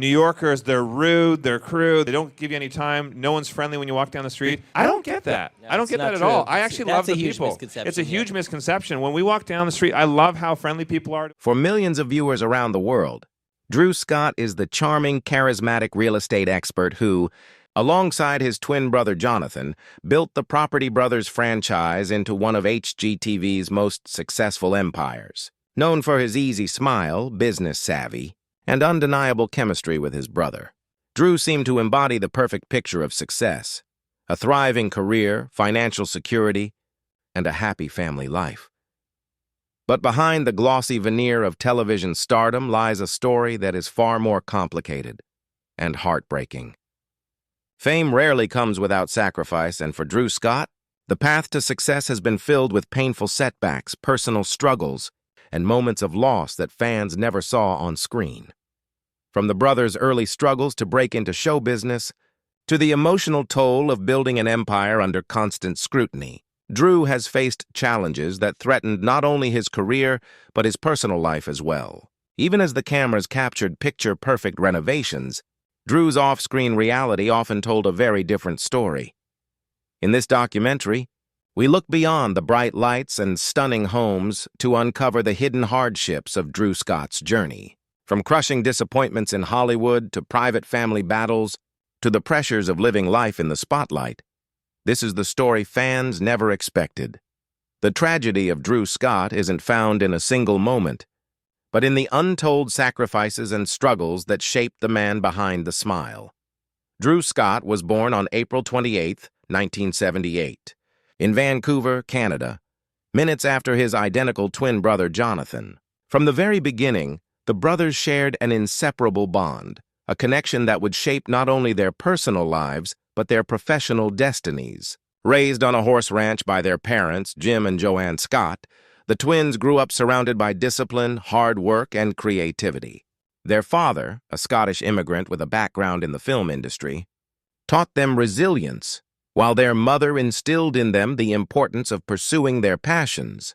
New Yorkers, they're rude, they're crude, they don't give you any time, no one's friendly when you walk down the street. I don't get that. No, I don't it's get not that at true. all. I actually love That's a the huge people. misconception, It's a huge yeah. misconception. When we walk down the street, I love how friendly people are. For millions of viewers around the world, Drew Scott is the charming, charismatic real estate expert who, alongside his twin brother Jonathan, built the Property Brothers franchise into one of HGTV's most successful empires. Known for his easy smile, business savvy, and undeniable chemistry with his brother, Drew seemed to embody the perfect picture of success: a thriving career, financial security, and a happy family life. But behind the glossy veneer of television stardom lies a story that is far more complicated and heartbreaking. Fame rarely comes without sacrifice, and for Drew Scott, the path to success has been filled with painful setbacks, personal struggles, and moments of loss that fans never saw on screen. From the brothers' early struggles to break into show business, to the emotional toll of building an empire under constant scrutiny, Drew has faced challenges that threatened not only his career, but his personal life as well. Even as the cameras captured picture-perfect renovations, Drew's off-screen reality often told a very different story. In this documentary, we look beyond the bright lights and stunning homes to uncover the hidden hardships of Drew Scott's journey. From crushing disappointments in Hollywood to private family battles to the pressures of living life in the spotlight, this is the story fans never expected. The tragedy of Drew Scott isn't found in a single moment, but in the untold sacrifices and struggles that shaped the man behind the smile. Drew Scott was born on April 28, 1978, in Vancouver, Canada, minutes after his identical twin brother Jonathan. From the very beginning, the brothers shared an inseparable bond, a connection that would shape not only their personal lives, but their professional destinies. Raised on a horse ranch by their parents, Jim and Joanne Scott, the twins grew up surrounded by discipline, hard work, and creativity. Their father, a Scottish immigrant with a background in the film industry, taught them resilience, while their mother instilled in them the importance of pursuing their passions.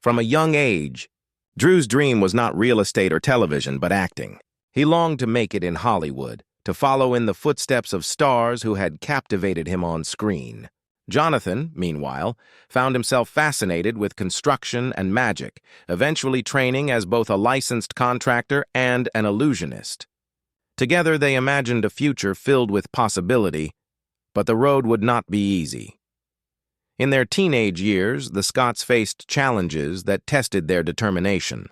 From a young age, Drew's dream was not real estate or television, but acting. He longed to make it in Hollywood, to follow in the footsteps of stars who had captivated him on screen. Jonathan, meanwhile, found himself fascinated with construction and magic, eventually training as both a licensed contractor and an illusionist. Together they imagined a future filled with possibility, but the road would not be easy. In their teenage years, the Scotts faced challenges that tested their determination.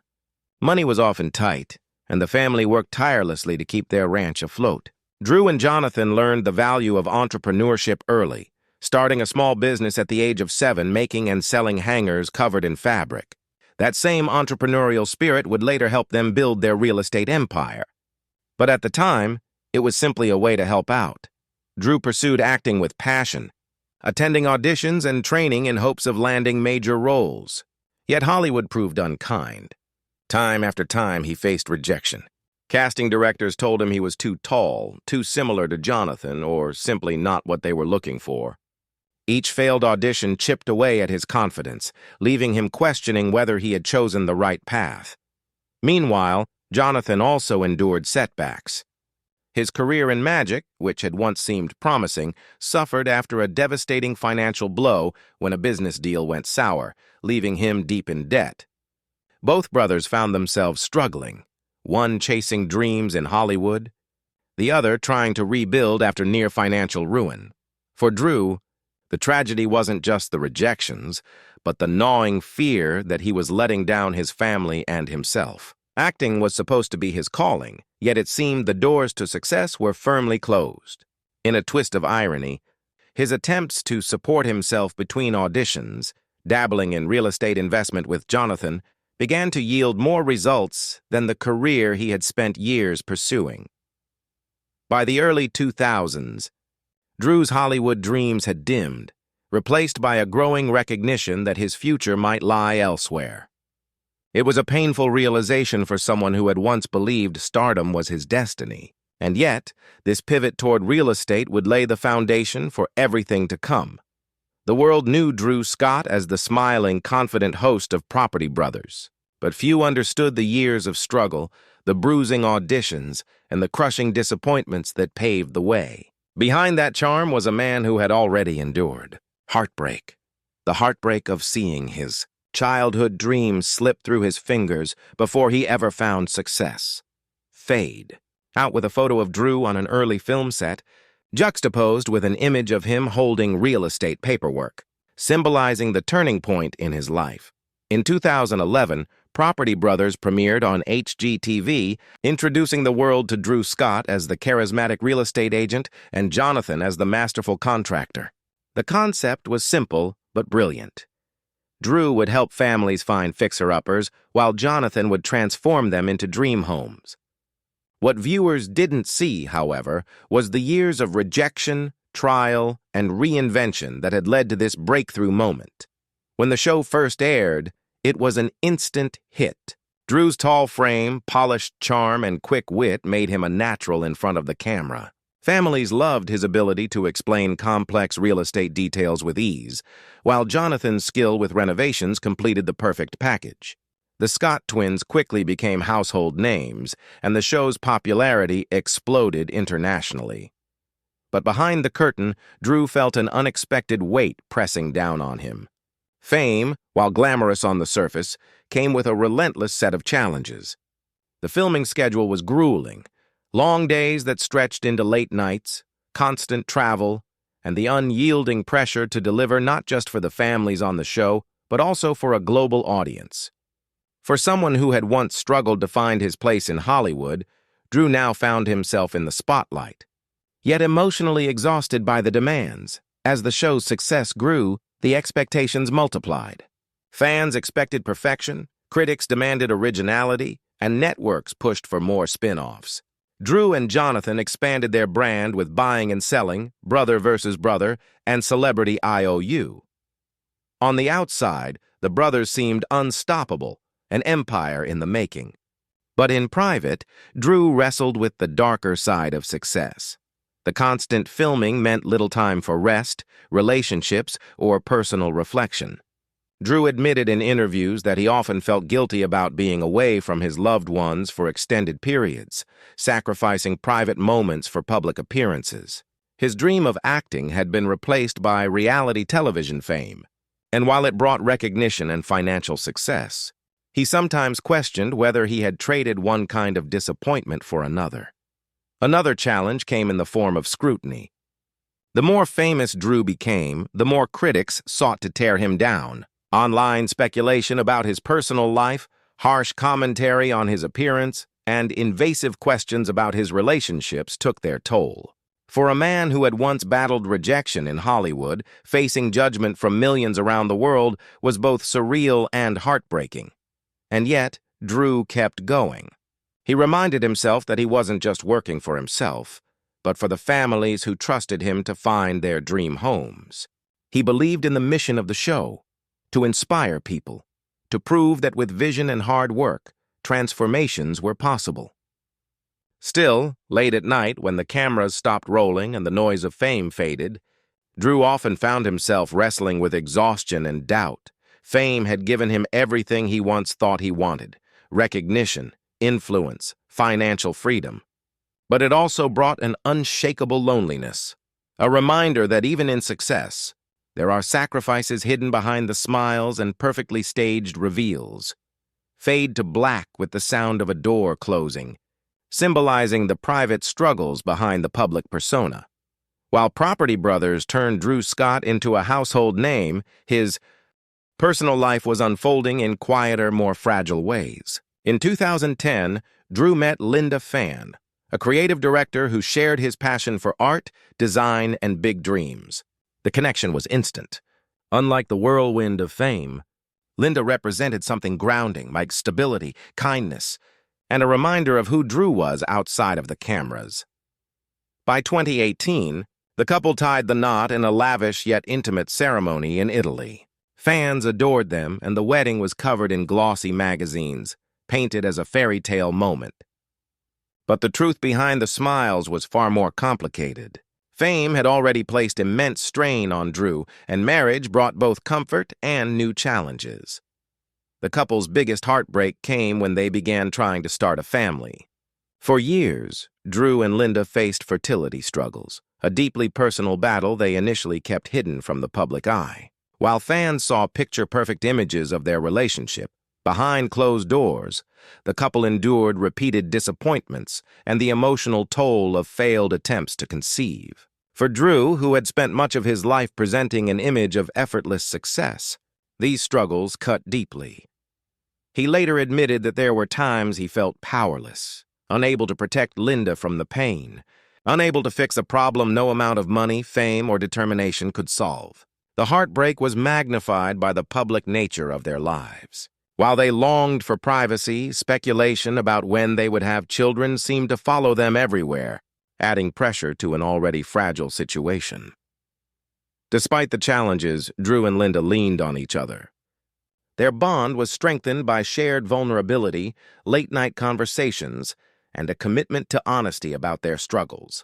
Money was often tight, and the family worked tirelessly to keep their ranch afloat. Drew and Jonathan learned the value of entrepreneurship early, starting a small business at the age of 7, making and selling hangers covered in fabric. That same entrepreneurial spirit would later help them build their real estate empire. But at the time, it was simply a way to help out. Drew pursued acting with passion, attending auditions and training in hopes of landing major roles. Yet Hollywood proved unkind. Time after time, he faced rejection. Casting directors told him he was too tall, too similar to Jonathan, or simply not what they were looking for. Each failed audition chipped away at his confidence, leaving him questioning whether he had chosen the right path. Meanwhile, Jonathan also endured setbacks. His career in magic, which had once seemed promising, suffered after a devastating financial blow when a business deal went sour, leaving him deep in debt. Both brothers found themselves struggling, one chasing dreams in Hollywood, the other trying to rebuild after near financial ruin. For Drew, the tragedy wasn't just the rejections, but the gnawing fear that he was letting down his family and himself. Acting was supposed to be his calling, yet it seemed the doors to success were firmly closed. In a twist of irony, his attempts to support himself between auditions, dabbling in real estate investment with Jonathan, began to yield more results than the career he had spent years pursuing. By the early 2000s, Drew's Hollywood dreams had dimmed, replaced by a growing recognition that his future might lie elsewhere. It was a painful realization for someone who had once believed stardom was his destiny. And yet, this pivot toward real estate would lay the foundation for everything to come. The world knew Drew Scott as the smiling, confident host of Property Brothers, but few understood the years of struggle, the bruising auditions, and the crushing disappointments that paved the way. Behind that charm was a man who had already endured heartbreak. The heartbreak of seeing his childhood dreams slip through his fingers before he ever found success. Fade. Out with a photo of Drew on an early film set, juxtaposed with an image of him holding real estate paperwork, symbolizing the turning point in his life. In 2011, Property Brothers premiered on HGTV, introducing the world to Drew Scott as the charismatic real estate agent and Jonathan as the masterful contractor. The concept was simple but brilliant. Drew would help families find fixer-uppers, while Jonathan would transform them into dream homes. What viewers didn't see, however, was the years of rejection, trial, and reinvention that had led to this breakthrough moment. When the show first aired, it was an instant hit. Drew's tall frame, polished charm, and quick wit made him a natural in front of the camera. Families loved his ability to explain complex real estate details with ease, while Jonathan's skill with renovations completed the perfect package. The Scott twins quickly became household names, and the show's popularity exploded internationally. But behind the curtain, Drew felt an unexpected weight pressing down on him. Fame, while glamorous on the surface, came with a relentless set of challenges. The filming schedule was grueling, long days that stretched into late nights, constant travel, and the unyielding pressure to deliver not just for the families on the show, but also for a global audience. For someone who had once struggled to find his place in Hollywood, Drew now found himself in the spotlight. Yet emotionally exhausted by the demands, as the show's success grew, the expectations multiplied. Fans expected perfection, critics demanded originality, and networks pushed for more spin-offs. Drew and Jonathan expanded their brand with Buying and Selling, Brother vs. Brother, and Celebrity IOU. On the outside, the brothers seemed unstoppable, an empire in the making. But in private, Drew wrestled with the darker side of success. The constant filming meant little time for rest, relationships, or personal reflection. Drew admitted in interviews that he often felt guilty about being away from his loved ones for extended periods, sacrificing private moments for public appearances. His dream of acting had been replaced by reality television fame, and while it brought recognition and financial success, he sometimes questioned whether he had traded one kind of disappointment for another. Another challenge came in the form of scrutiny. The more famous Drew became, the more critics sought to tear him down. Online speculation about his personal life, harsh commentary on his appearance, and invasive questions about his relationships took their toll. For a man who had once battled rejection in Hollywood, facing judgment from millions around the world was both surreal and heartbreaking. And yet, Drew kept going. He reminded himself that he wasn't just working for himself, but for the families who trusted him to find their dream homes. He believed in the mission of the show, to inspire people, to prove that with vision and hard work, transformations were possible. Still, late at night, when the cameras stopped rolling and the noise of fame faded, Drew often found himself wrestling with exhaustion and doubt. Fame had given him everything he once thought he wanted: recognition, influence, financial freedom. But it also brought an unshakable loneliness, a reminder that even in success, there are sacrifices hidden behind the smiles and perfectly staged reveals. Fade to black with the sound of a door closing, symbolizing the private struggles behind the public persona. While Property Brothers turned Drew Scott into a household name, his personal life was unfolding in quieter, more fragile ways. In 2010, Drew met Linda Fan, a creative director who shared his passion for art, design, and big dreams. The connection was instant. Unlike the whirlwind of fame, Linda represented something grounding, like stability, kindness, and a reminder of who Drew was outside of the cameras. By 2018, the couple tied the knot in a lavish yet intimate ceremony in Italy. Fans adored them, and the wedding was covered in glossy magazines, painted as a fairy tale moment. But the truth behind the smiles was far more complicated. Fame had already placed immense strain on Drew, and marriage brought both comfort and new challenges. The couple's biggest heartbreak came when they began trying to start a family. For years, Drew and Linda faced fertility struggles, a deeply personal battle they initially kept hidden from the public eye. While fans saw picture-perfect images of their relationship, behind closed doors, the couple endured repeated disappointments and the emotional toll of failed attempts to conceive. For Drew, who had spent much of his life presenting an image of effortless success, these struggles cut deeply. He later admitted that there were times he felt powerless, unable to protect Linda from the pain, unable to fix a problem no amount of money, fame, or determination could solve. The heartbreak was magnified by the public nature of their lives. While they longed for privacy, speculation about when they would have children seemed to follow them everywhere, adding pressure to an already fragile situation. Despite the challenges, Drew and Linda leaned on each other. Their bond was strengthened by shared vulnerability, late-night conversations, and a commitment to honesty about their struggles.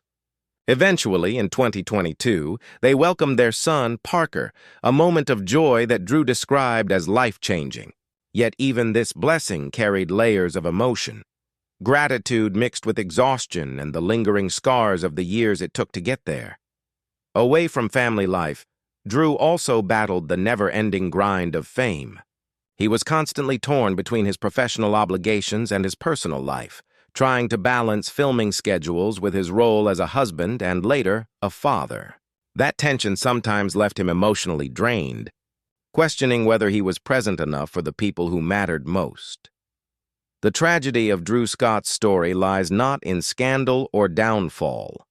Eventually, in 2022, they welcomed their son, Parker, a moment of joy that Drew described as life-changing. Yet even this blessing carried layers of emotion. Gratitude mixed with exhaustion and the lingering scars of the years it took to get there. Away from family life, Drew also battled the never-ending grind of fame. He was constantly torn between his professional obligations and his personal life, trying to balance filming schedules with his role as a husband and later, a father. That tension sometimes left him emotionally drained, questioning whether he was present enough for the people who mattered most. The tragedy of Drew Scott's story lies not in scandal or downfall,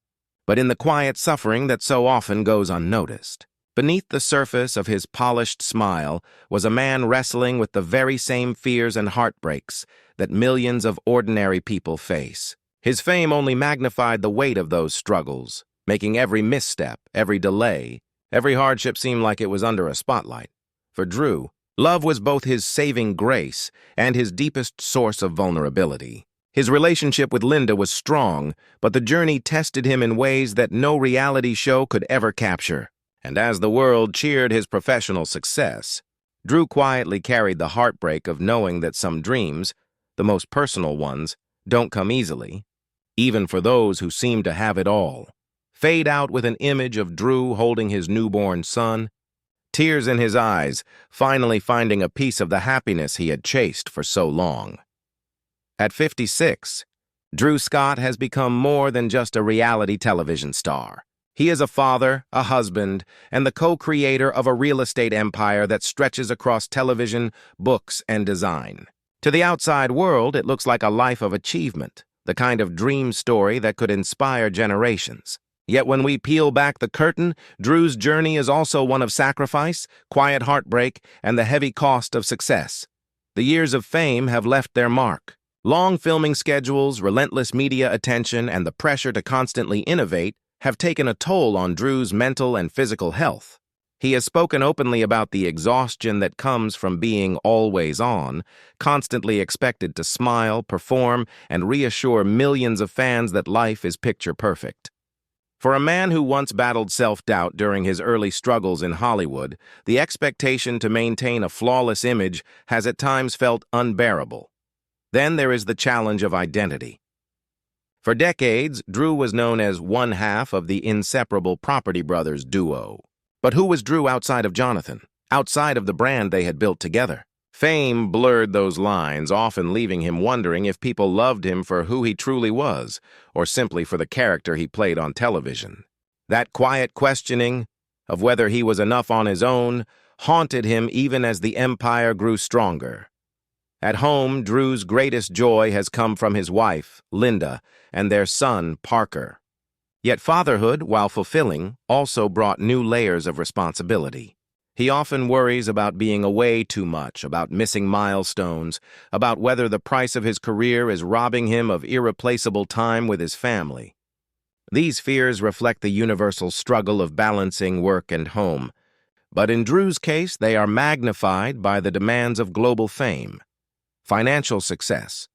but in the quiet suffering that so often goes unnoticed. Beneath the surface of his polished smile was a man wrestling with the very same fears and heartbreaks that millions of ordinary people face. His fame only magnified the weight of those struggles, making every misstep, every delay, every hardship seem like it was under a spotlight. For Drew, love was both his saving grace and his deepest source of vulnerability. His relationship with Linda was strong, but the journey tested him in ways that no reality show could ever capture. And as the world cheered his professional success, Drew quietly carried the heartbreak of knowing that some dreams, the most personal ones, don't come easily, even for those who seem to have it all. Fade out with an image of Drew holding his newborn son, tears in his eyes, finally finding a piece of the happiness he had chased for so long. At 56, Drew Scott has become more than just a reality television star. He is a father, a husband, and the co-creator of a real estate empire that stretches across television, books, and design. To the outside world, it looks like a life of achievement, the kind of dream story that could inspire generations. Yet when we peel back the curtain, Drew's journey is also one of sacrifice, quiet heartbreak, and the heavy cost of success. The years of fame have left their mark. Long filming schedules, relentless media attention, and the pressure to constantly innovate have taken a toll on Drew's mental and physical health. He has spoken openly about the exhaustion that comes from being always on, constantly expected to smile, perform, and reassure millions of fans that life is picture perfect. For a man who once battled self-doubt during his early struggles in Hollywood, the expectation to maintain a flawless image has at times felt unbearable. Then there is the challenge of identity. For decades, Drew was known as one half of the inseparable Property Brothers duo. But who was Drew outside of Jonathan, outside of the brand they had built together? Fame blurred those lines, often leaving him wondering if people loved him for who he truly was, or simply for the character he played on television. That quiet questioning of whether he was enough on his own haunted him even as the empire grew stronger. At home, Drew's greatest joy has come from his wife, Linda, and their son, Parker. Yet fatherhood, while fulfilling, also brought new layers of responsibility. He often worries about being away too much, about missing milestones, about whether the price of his career is robbing him of irreplaceable time with his family. These fears reflect the universal struggle of balancing work and home, but in Drew's case, they are magnified by the demands of global fame. Financial success,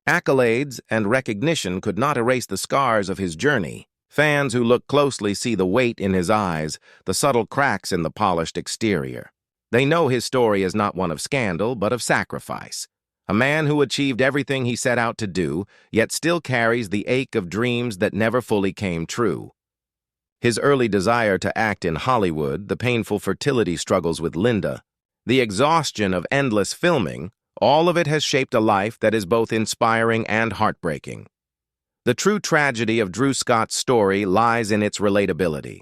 accolades, and recognition could not erase the scars of his journey. Fans who look closely see the weight in his eyes, the subtle cracks in the polished exterior. They know his story is not one of scandal, but of sacrifice. A man who achieved everything he set out to do, yet still carries the ache of dreams that never fully came true. His early desire to act in Hollywood, the painful fertility struggles with Linda, the exhaustion of endless filming, all of it has shaped a life that is both inspiring and heartbreaking. The true tragedy of Drew Scott's story lies in its relatability.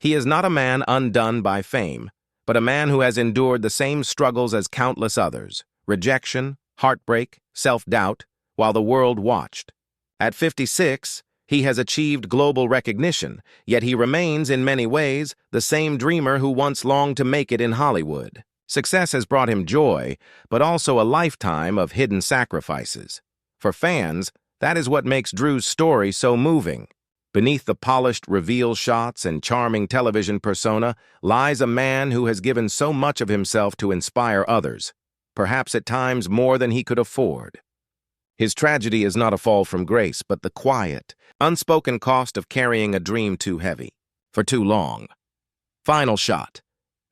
He is not a man undone by fame, but a man who has endured the same struggles as countless others: rejection, heartbreak, self-doubt, while the world watched. At 56, he has achieved global recognition, yet he remains, in many ways, the same dreamer who once longed to make it in Hollywood. Success has brought him joy, but also a lifetime of hidden sacrifices. For fans, that is what makes Drew's story so moving. Beneath the polished reveal shots and charming television persona lies a man who has given so much of himself to inspire others, perhaps at times more than he could afford. His tragedy is not a fall from grace, but the quiet, unspoken cost of carrying a dream too heavy, for too long. Final shot.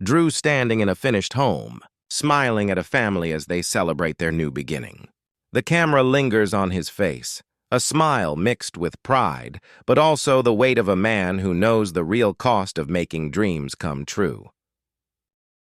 Drew standing in a finished home, smiling at a family as they celebrate their new beginning. The camera lingers on his face, a smile mixed with pride, but also the weight of a man who knows the real cost of making dreams come true.